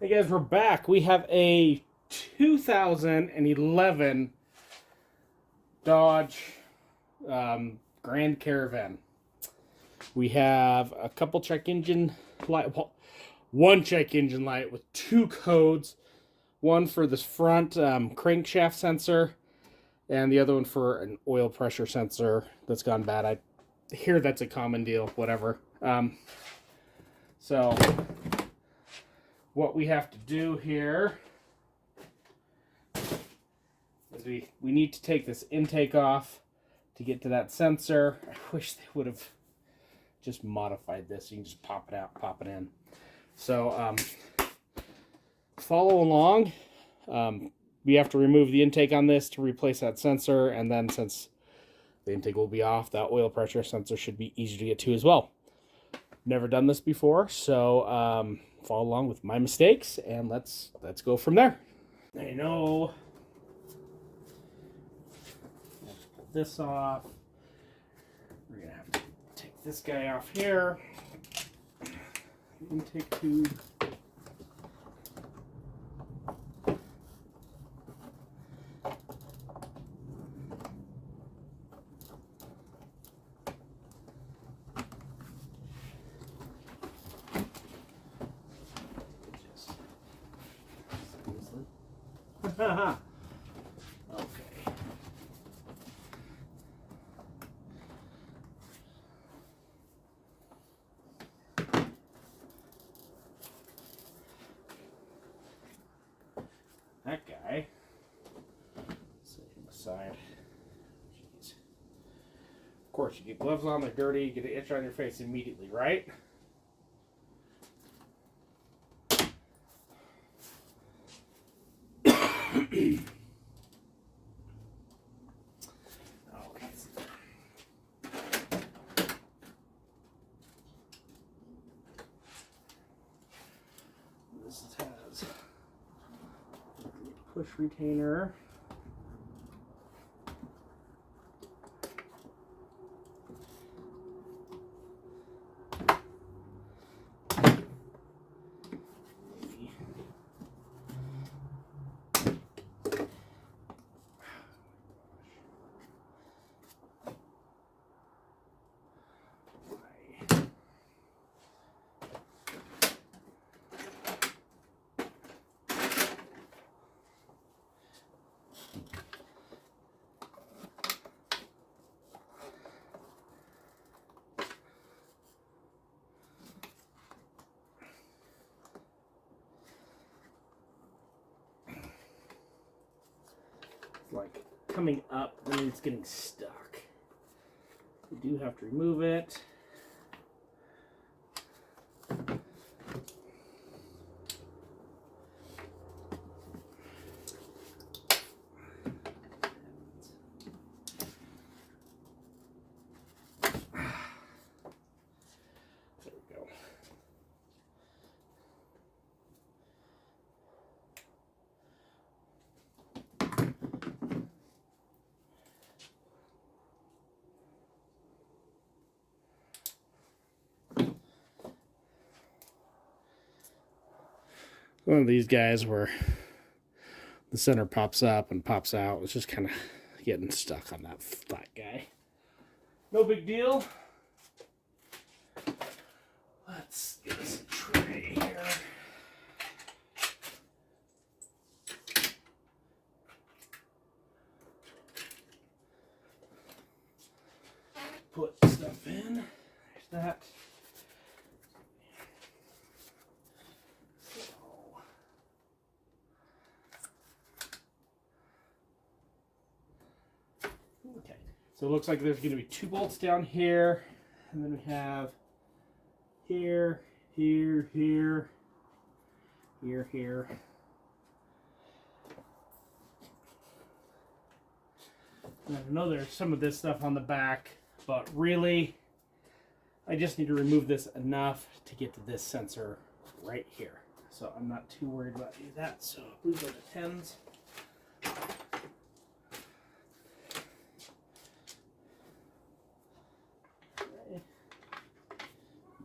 Hey guys, we're back. We have a 2011 Dodge Grand Caravan. We have a couple check engine light, well, one check engine light with two codes. One for this front crankshaft sensor, and the other one for an oil pressure sensor that's gone bad. I hear that's a common deal, whatever. So what we have to do here is we need to take this intake off to get to that sensor. I wish they would have just modified this. You can just pop it out, pop it in. So follow along. We have to remove the intake on this to replace that sensor, and then since the intake will be off, that oil pressure sensor should be easy to get to as well. Never done this before, so follow along with my mistakes, and let's go from there. I know. Pull this off. We're gonna have to take this guy off here. Intake tube. Okay. That guy. Set him aside. Jeez. Of course, you get gloves on, they're dirty, you get an itch on your face immediately, right? This has a push retainer. Like coming up, and then it's getting stuck. We do have to remove it. There we go. One of these guys where the center pops up and pops out. It's just kind of getting stuck on that flat guy. No big deal. Let's get us a tray here. Put stuff in. There's that. Okay, so it looks like there's going to be two bolts down here, and then we have here, here, here, here, here. And I know there's some of this stuff on the back, but really, I just need to remove this enough to get to this sensor right here. So I'm not too worried about that. So these are the 10s.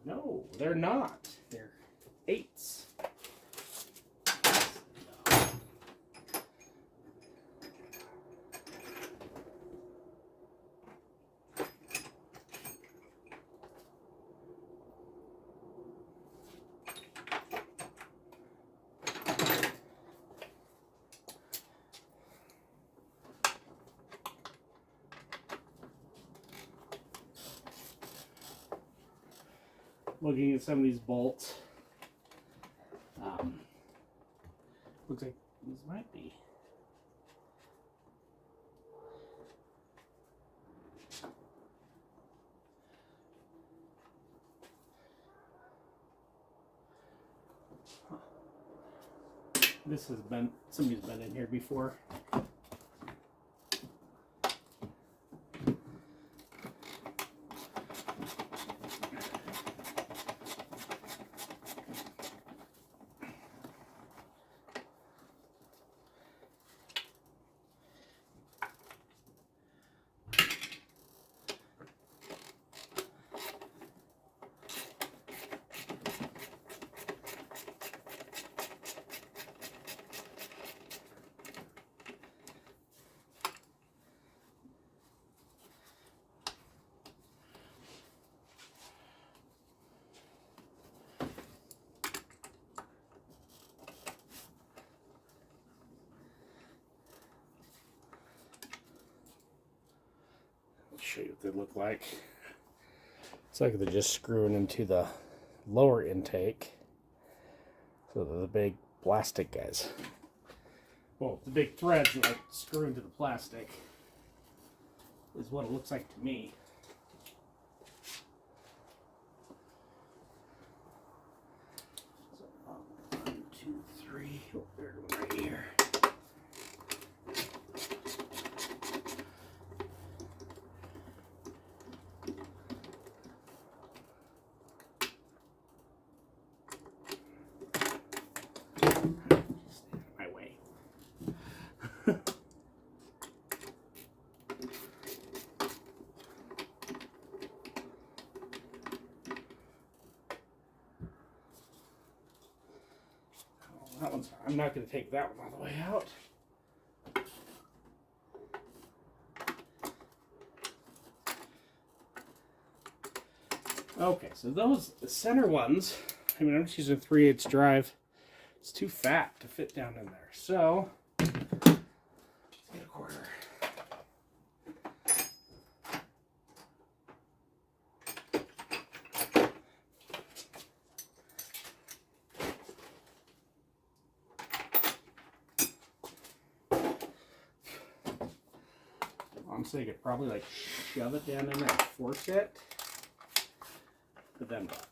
No, they're not. They're 8s. looking at some of these bolts. Looks like these might be. This has been, somebody's been in here before. Show you what they look like. It's like they're just screwing into the lower intake. So they're the big plastic guys. Well, the big threads that like screw into the plastic is what it looks like to me. So, 1, 2, 3. Oh, there's one right here. That one's, I'm not going to take that one all the way out. Okay, so those, the center ones, I mean, I'm just using a 3/8 drive. It's too fat to fit down in there. So, let's get a quarter. So you could probably like shove it down in there and force it. But then what?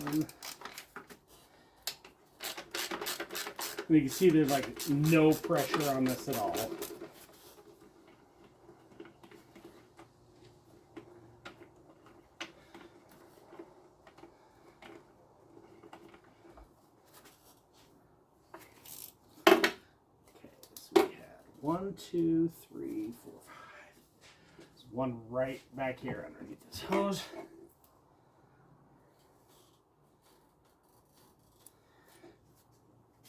One. And you can see there's like no pressure on this at all. One, two, three, four, five. There's one right back here underneath this hose.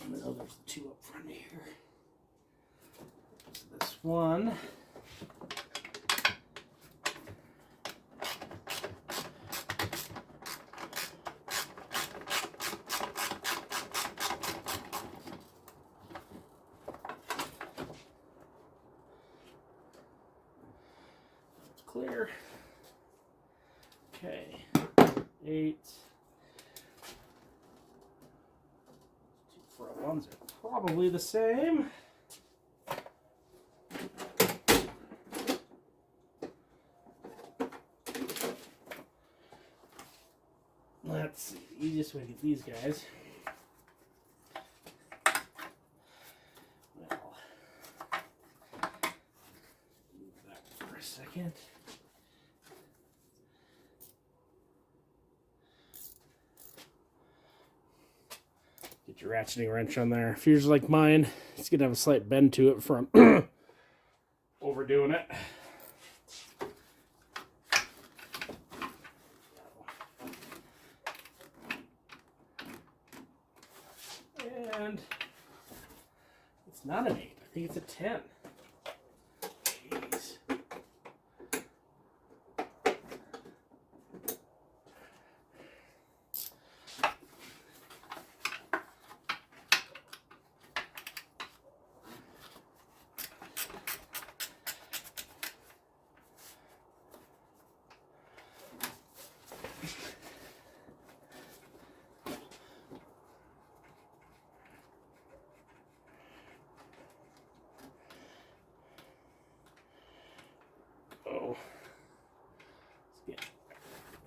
And then there's the two up front here. So this one. Clear. Okay. 8. Two front ones are probably the same. Let's see. The easiest way to get these guys. Well, move that for a second. Get your ratcheting wrench on there. If yours is like mine, it's going to have a slight bend to it from overdoing it. And it's not an 8. I think it's a 10. Jeez.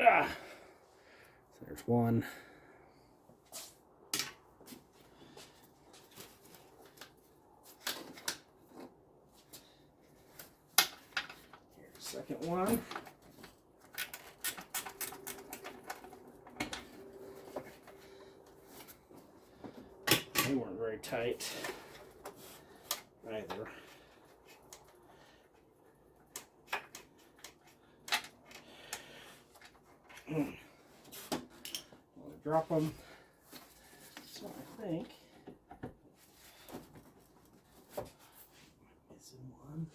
So there's one. Here's the second one. They weren't very tight either. I'm gonna drop them. So I think missing one.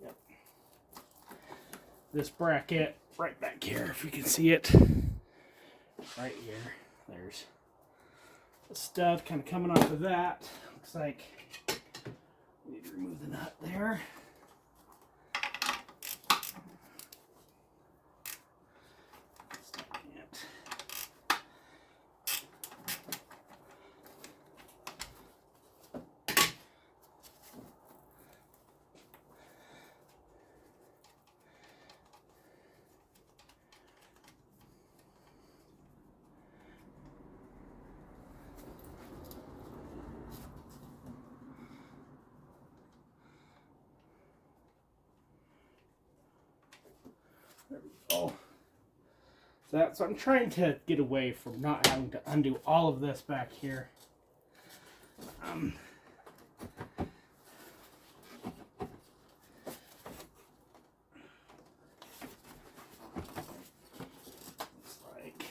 Yep. This bracket right back here, if you can see it, right here. There's a stud kind of coming off of that. Looks like we need to remove the nut there. There we go. So I'm trying to get away from not having to undo all of this back here. Looks like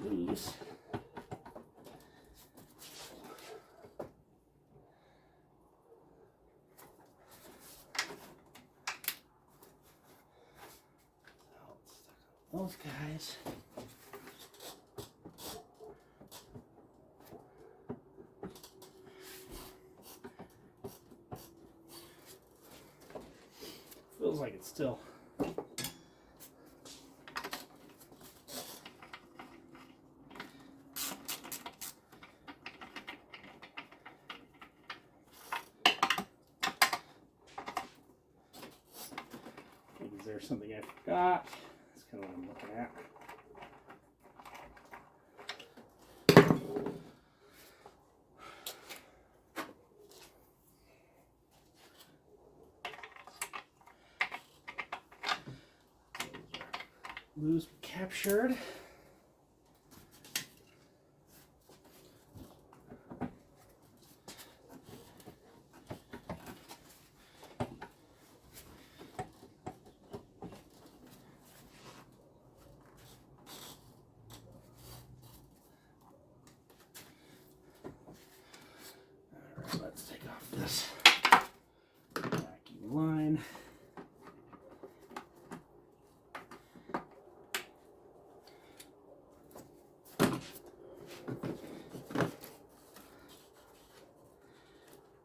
loose. Those guys. Feels like it's still. Is there something I forgot? That's kind of what I'm looking at. Loose captured. Let's take off this vacuum line.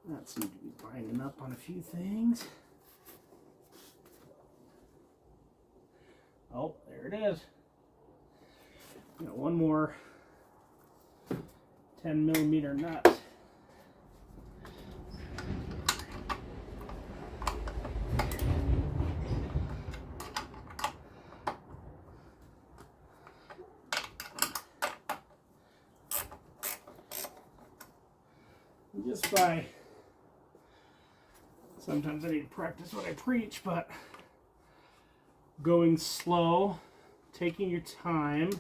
That seems to be binding up on a few things. Oh, there it is. Got one more 10mm nut. Just by, sometimes I need to practice what I preach, but going slow, taking your time,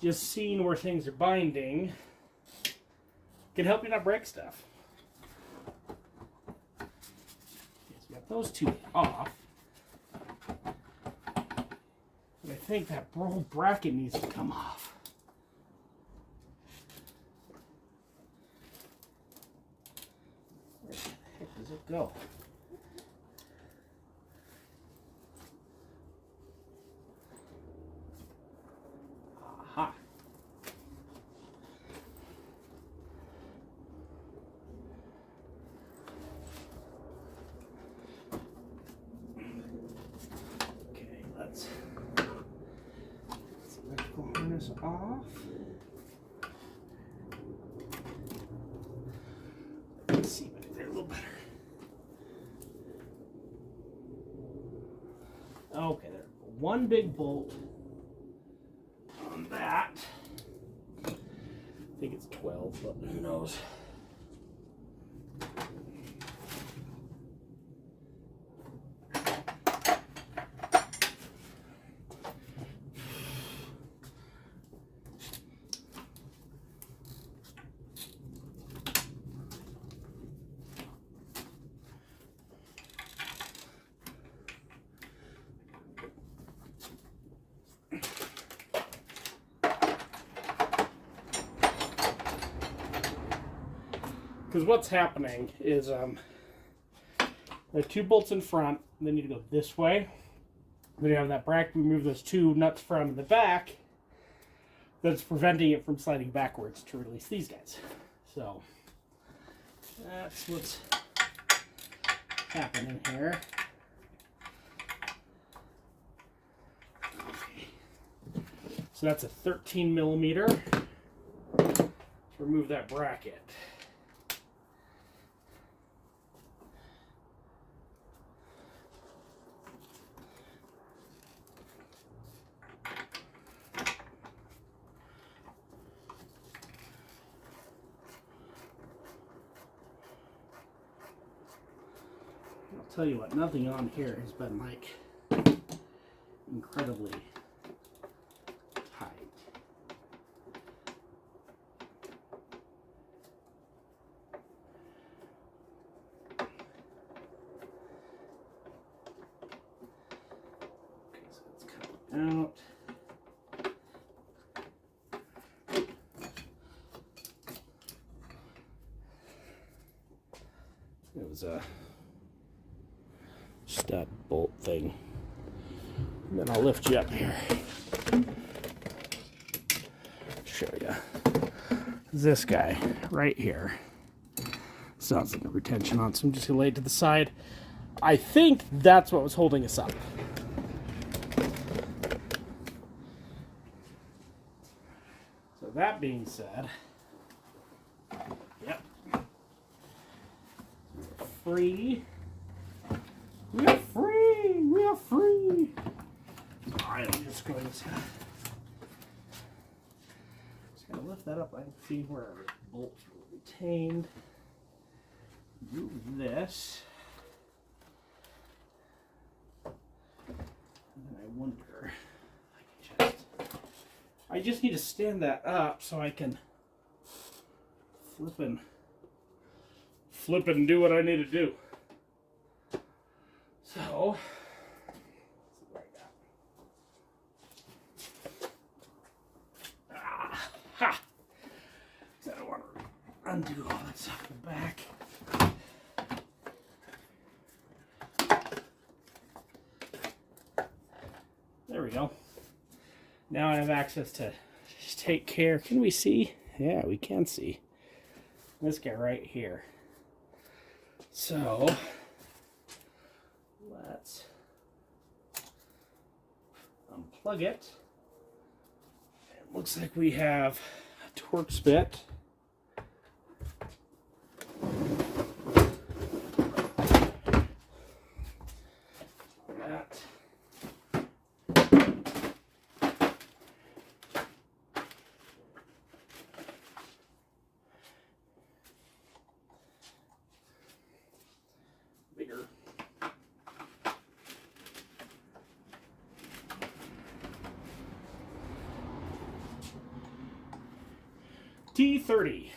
just seeing where things are binding can help you not break stuff. Okay, so we got those two off. But I think that whole bracket needs to come off. Does it go? Aha. Okay, let's see what's going on. this off. Let's see back there a little better. Okay, there. One big bolt on that. I think it's 12, but who knows? Because what's happening is there are 2 bolts in front, and they need to go this way. Then you have that bracket, we move those 2 nuts from the back that's preventing it from sliding backwards to release these guys. So that's what's happening here. Okay. So that's a 13 millimeter to remove that bracket. I'll tell you what, nothing on here has been like incredibly tight. Okay, so it's coming out. It was a stud bolt thing. And then I'll lift you up here. Show you. This guy right here. Sounds like a retention on, so I'm just gonna lay it to the side. I think that's what was holding us up. So that being said, yep. Free. We are free! We are free! Alright, I'm just going to lift that up. I can see where our bolts were retained. Move this. And then I wonder, I just need to stand that up so I can flip and do what I need to do. So, let's see what I got. Ah, ha! So I don't want to undo all that stuff in the back. There we go. Now I have access to just take care. Can we see? Yeah, we can see. This guy right here. So, let's unplug it. It looks like we have a Torx bit. That. Bigger. T30.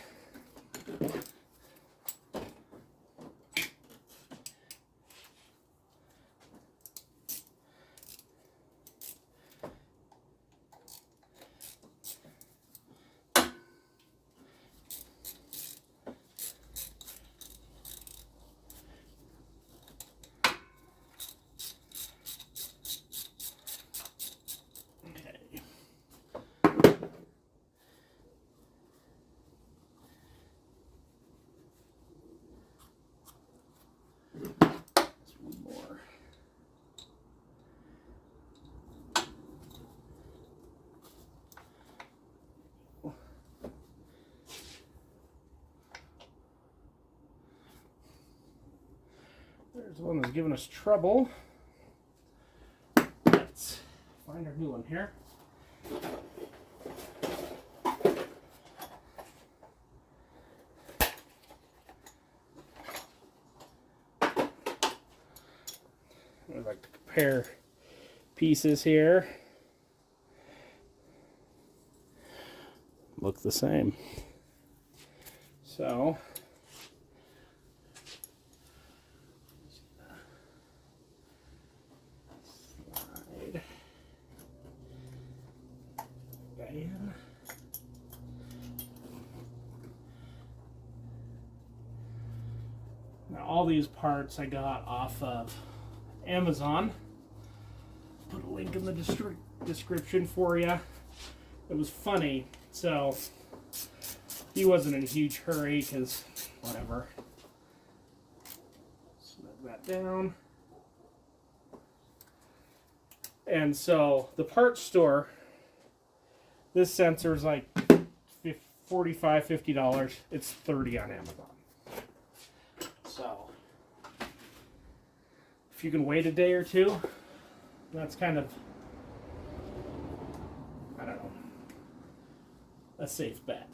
There's one that's giving us trouble. Let's find our new one here. I'd like to compare pieces here. Look the same. So slide that in. Now all these parts I got off of Amazon. Put a link in the description for you. It was funny, so he wasn't in a huge hurry because whatever. Snug that down. And so the parts store, this sensor is like $45, $50. It's $30 on Amazon. So if you can wait a day or two, that's kind of, I don't know, a safe bet.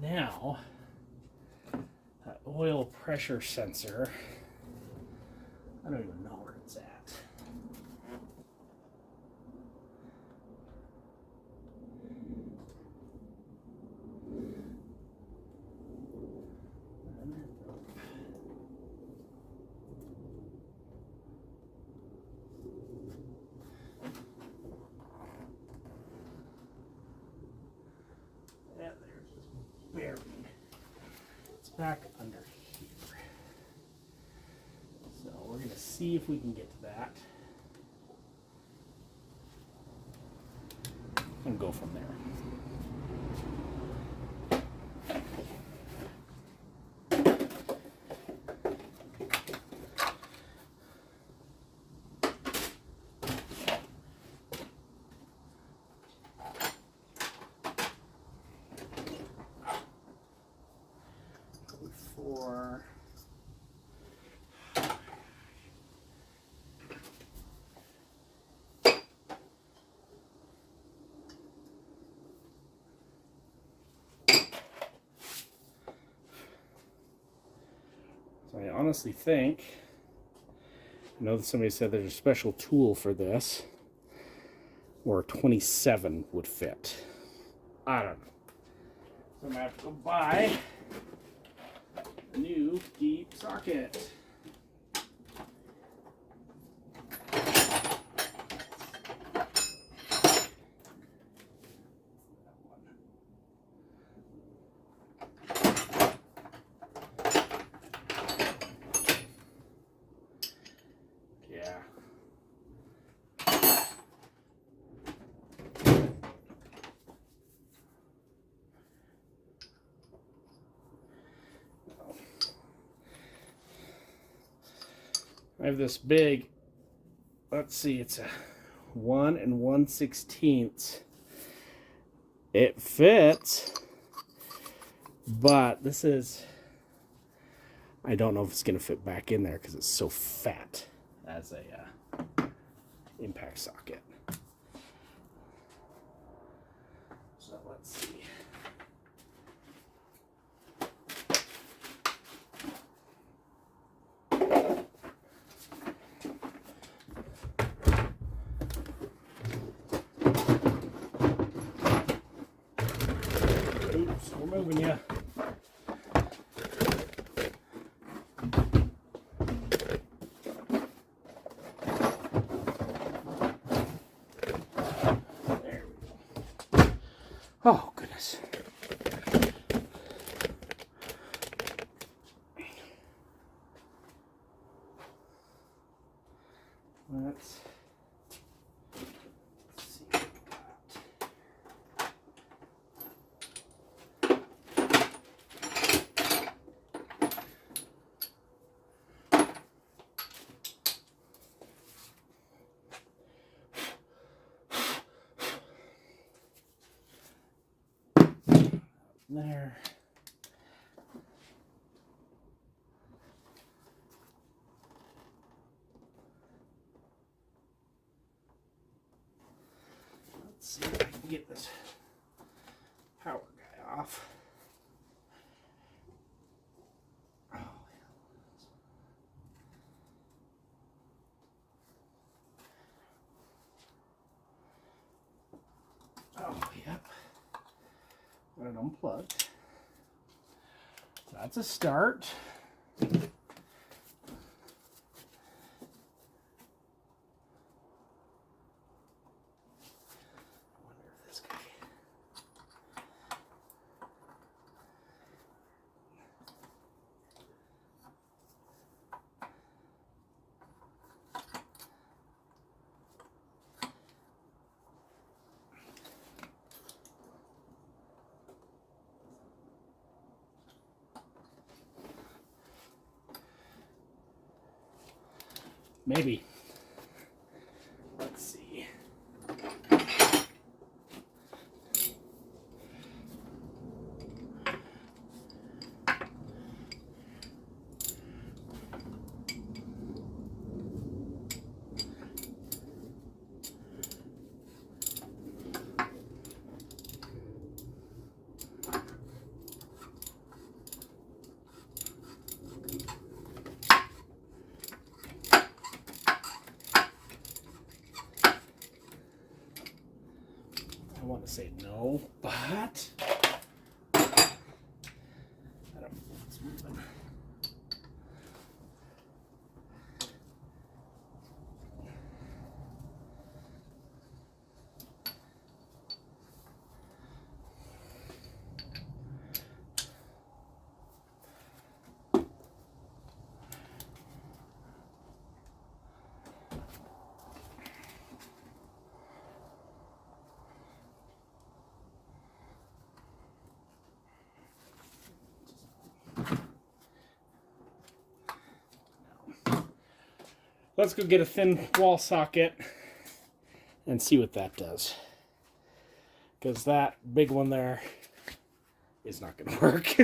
Now, that oil pressure sensor, I don't even know where it's at. It's back under here. So we're going to see if we can get to that and go from there. So I honestly think, I know that somebody said there's a special tool for this, or a 27 would fit. I don't know. So I'm going to have to go buy a new deep socket. I have this big, let's see, it's a 1 1/16. It fits, but this is, I don't know if it's going to fit back in there because it's so fat as a impact socket. So let's see. Oops, we're moving you. There we go. Oh, goodness. Let's see. There. can get this power guy off. Oh, yep. Got it unplugged. That's a start. I wonder if this guy... Maybe. Let's see. I want to say no, but I don't know what's moving. Let's go get a thin wall socket and see what that does. Because that big one there is not going to work.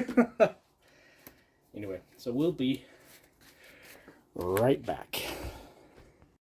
Anyway, so we'll be right back.